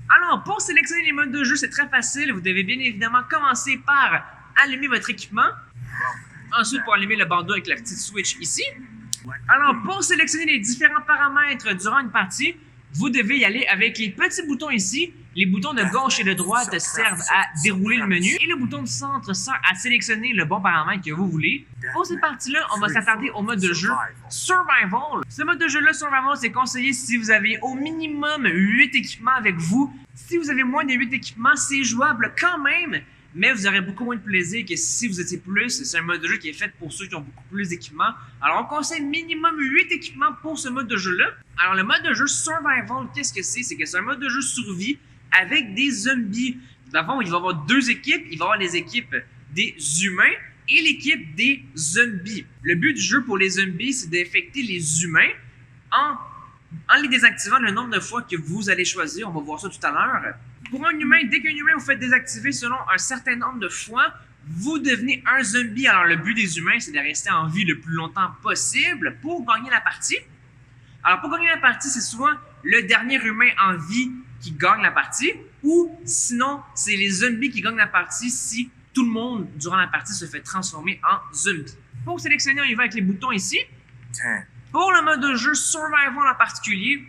Alors, pour sélectionner les modes de jeu, c'est très facile. Vous devez bien évidemment commencer par allumer votre équipement. Ensuite, pour allumer le bandeau avec la petite switch ici. Alors, pour sélectionner les différents paramètres durant une partie, vous devez y aller avec les petits boutons ici. Les boutons de gauche et de droite servent à dérouler le menu et le bouton de centre sert à sélectionner le bon paramètre que vous voulez. Pour cette partie-là, on va s'attarder au mode de jeu Survival. Ce mode de jeu-là, Survival, c'est conseillé si vous avez au minimum 8 équipements avec vous. Si vous avez moins de 8 équipements, c'est jouable quand même, mais vous aurez beaucoup moins de plaisir que si vous étiez plus. C'est un mode de jeu qui est fait pour ceux qui ont beaucoup plus d'équipements. Alors, on conseille minimum 8 équipements pour ce mode de jeu-là. Alors, le mode de jeu Survival, qu'est-ce que c'est? C'est que c'est un mode de jeu survie avec des zombies. D'abord, il va y avoir deux équipes. Il va y avoir les équipes des humains et l'équipe des zombies. Le but du jeu pour les zombies, c'est d'infecter les humains en les désactivant le nombre de fois que vous allez choisir. On va voir ça tout à l'heure. Pour un humain, dès qu'un humain vous fait désactiver selon un certain nombre de fois, vous devenez un zombie. Alors, le but des humains, c'est de rester en vie le plus longtemps possible pour gagner la partie. Alors, pour gagner la partie, c'est souvent le dernier humain en vie qui gagne la partie, ou sinon, c'est les zombies qui gagnent la partie si tout le monde, durant la partie, se fait transformer en zombie. Pour sélectionner, on y va avec les boutons ici. 10, Pour le mode de jeu Survival en particulier,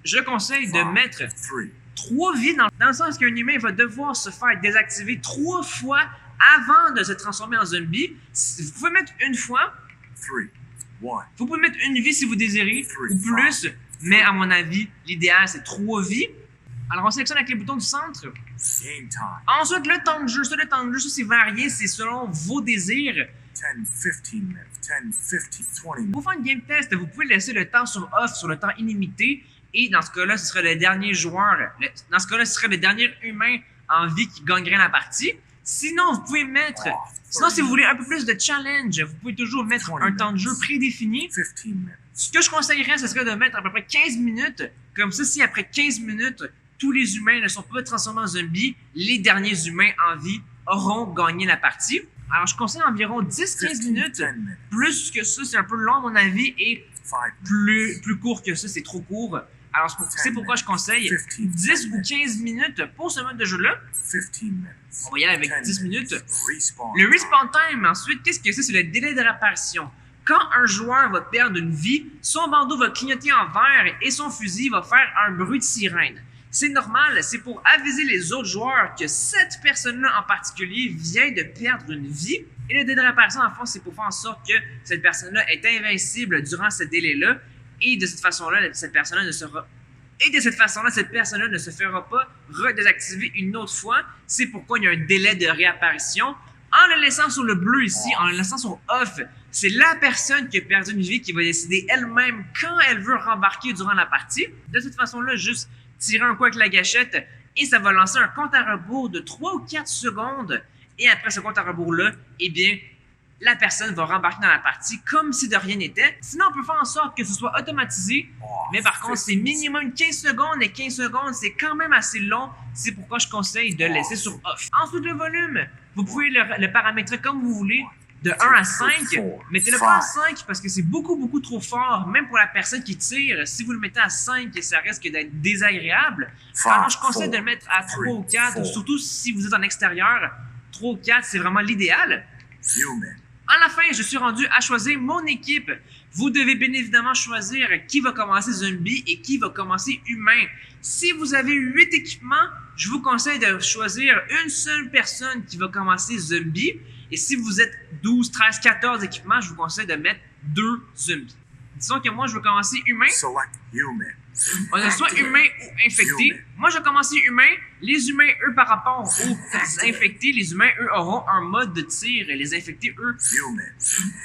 je conseille de mettre 3 vies dans le sens qu'un humain va devoir se faire désactiver 3 fois avant de se transformer en zombie. Vous pouvez mettre une fois, 3, 1. vous pouvez mettre une vie si vous désirez, ou plus, mais à mon avis, l'idéal c'est 3 vies. Alors on sélectionne avec les boutons du centre. Game time. Ensuite, le temps de jeu. Le temps de jeu, c'est varié, c'est selon vos désirs. 10, 15 minutes. 10, 15, 20 minutes. Pour faire une game test, vous pouvez laisser le temps sur off, sur le temps illimité. Et dans ce cas-là, ce serait le dernier joueur. Dans ce cas-là, ce serait le dernier humain en vie qui gagnerait la partie. Sinon, vous pouvez mettre. Sinon, si vous voulez un peu plus de challenge, vous pouvez toujours mettre un temps de jeu prédéfini. 15 minutes. Ce que je conseillerais, ce serait de mettre à peu près 15 minutes. Comme ça, si après 15 minutes, tous les humains ne sont pas transformés en zombies, les derniers humains en vie auront gagné la partie. Alors, je conseille environ 10-15 minutes. Plus que ça, c'est un peu long à mon avis, et 5 plus court que ça, c'est trop court. Alors, c'est pourquoi je conseille 10 ou 15 minutes pour ce mode de jeu-là. 15 minutes. On va y aller avec 10 minutes. Respawn. Le respawn time, ensuite, qu'est-ce que c'est? C'est le délai de réapparition. Quand un joueur va perdre une vie, son bandeau va clignoter en vert et son fusil va faire un bruit de sirène. C'est normal, c'est pour aviser les autres joueurs que cette personne-là en particulier vient de perdre une vie. Et le délai de réapparition, en fond, c'est pour faire en sorte que cette personne-là est invincible durant ce délai-là. Et de cette façon-là, cette personne-là ne se fera pas redésactiver une autre fois. C'est pourquoi il y a un délai de réapparition. En le laissant sur le bleu ici, en le laissant sur off, c'est la personne qui a perdu une vie qui va décider elle-même quand elle veut rembarquer durant la partie. De cette façon-là, juste tirer un coup avec la gâchette et ça va lancer un compte à rebours de 3 ou 4 secondes. Et après ce compte à rebours-là, eh bien, la personne va rembarquer dans la partie comme si de rien n'était. Sinon, on peut faire en sorte que ce soit automatisé. Mais par contre, c'est minimum 15 secondes et 15 secondes, c'est quand même assez long. C'est pourquoi je conseille de laisser sur off. Ensuite, le volume. Vous pouvez le paramétrer comme vous voulez. De 1 à 5, mettez-le pas à 5 parce que c'est beaucoup trop fort, même pour la personne qui tire. Si vous le mettez à 5, ça risque d'être désagréable. Alors, je conseille de le mettre à 3 ou 4, surtout si vous êtes en extérieur. 3 ou 4, c'est vraiment l'idéal. Human. À la fin, je suis rendu à choisir mon équipe. Vous devez bien évidemment choisir qui va commencer zombie et qui va commencer humain. Si vous avez 8 équipements, je vous conseille de choisir une seule personne qui va commencer zombie. Et si vous êtes 12, 13, 14 équipements, je vous conseille de mettre 2 zombies. Disons que moi, je veux commencer humain. Select human. On a soit humain ou infecté. Moi, je vais commencer humain. Les humains, eux, par rapport aux infectés, les humains, eux, auront un mode de tir. Et les infectés, eux, Human.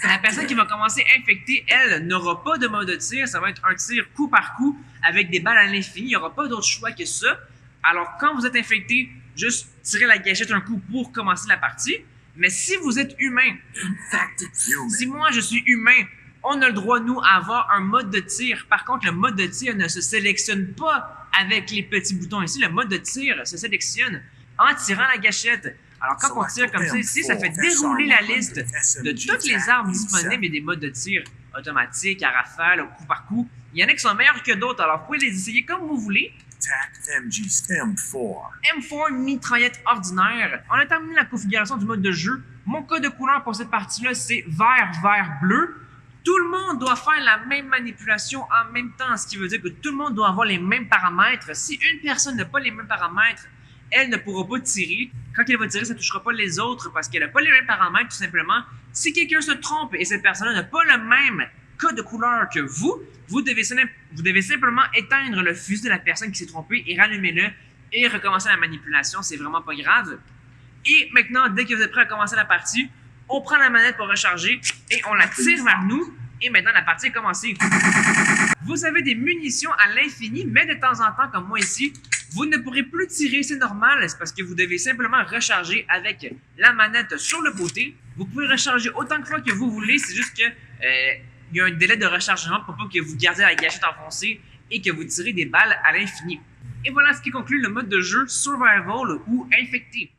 la personne qui va commencer infectée, elle, n'aura pas de mode de tir. Ça va être un tir coup par coup avec des balles à l'infini. Il n'y aura pas d'autre choix que ça. Alors, quand vous êtes infecté, juste tirez la gâchette un coup pour commencer la partie. Mais si vous êtes humain, Human. si moi je suis humain, on a le droit, nous, à avoir un mode de tir. Par contre, le mode de tir ne se sélectionne pas avec les petits boutons ici. Le mode de tir se sélectionne en tirant la gâchette. Alors, quand on tire comme ça ici, ça fait dérouler la liste de toutes les armes disponibles et des modes de tir automatiques, à rafale, au coup par coup. Il y en a qui sont meilleurs que d'autres, alors vous pouvez les essayer comme vous voulez. Attack MG's M4. M4 mitraillette ordinaire. On a terminé la configuration du mode de jeu. Mon code de couleur pour cette partie-là, c'est vert, vert, bleu. Tout le monde doit faire la même manipulation en même temps, ce qui veut dire que tout le monde doit avoir les mêmes paramètres. Si une personne n'a pas les mêmes paramètres, elle ne pourra pas tirer. Quand elle va tirer, ça ne touchera pas les autres parce qu'elle n'a pas les mêmes paramètres, tout simplement. Si quelqu'un se trompe et cette personne n'a pas le même code de couleur que vous devez simplement éteindre le fusil de la personne qui s'est trompée et rallumer-le et recommencer la manipulation. C'est vraiment pas grave. Et maintenant, dès que vous êtes prêt à commencer la partie, on prend la manette pour recharger et on la tire vers nous. Et maintenant, la partie est commencée. Vous avez des munitions à l'infini, mais de temps en temps, comme moi ici, vous ne pourrez plus tirer, c'est normal, c'est parce que vous devez simplement recharger avec la manette sur le côté. Vous pouvez recharger autant de fois que vous voulez, c'est juste que il y a un délai de rechargement pour pas que vous gardiez la gâchette enfoncée et que vous tirez des balles à l'infini. Et voilà ce qui conclut le mode de jeu Survival ou Infecté.